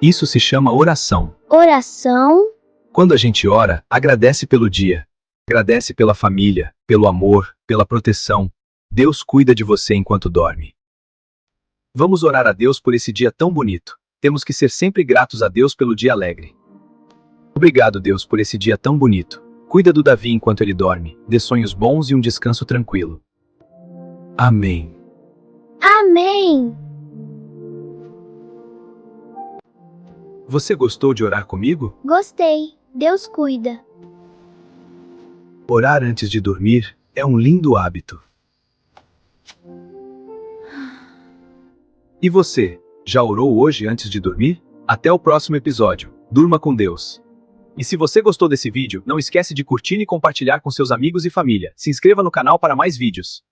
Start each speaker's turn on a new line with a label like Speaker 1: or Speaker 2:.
Speaker 1: Isso se chama oração.
Speaker 2: Oração?
Speaker 1: Quando a gente ora, agradece pelo dia. Agradece pela família, pelo amor, pela proteção. Deus cuida de você enquanto dorme. Vamos orar a Deus por esse dia tão bonito. Temos que ser sempre gratos a Deus pelo dia alegre. Obrigado, Deus, por esse dia tão bonito. Cuida do Davi enquanto ele dorme. Dê sonhos bons e um descanso tranquilo. Amém.
Speaker 2: Amém!
Speaker 1: Você gostou de orar comigo?
Speaker 2: Gostei. Deus cuida.
Speaker 1: Orar antes de dormir é um lindo hábito. E você, já orou hoje antes de dormir? Até o próximo episódio. Durma com Deus. E se você gostou desse vídeo, não esquece de curtir e compartilhar com seus amigos e família. Se inscreva no canal para mais vídeos.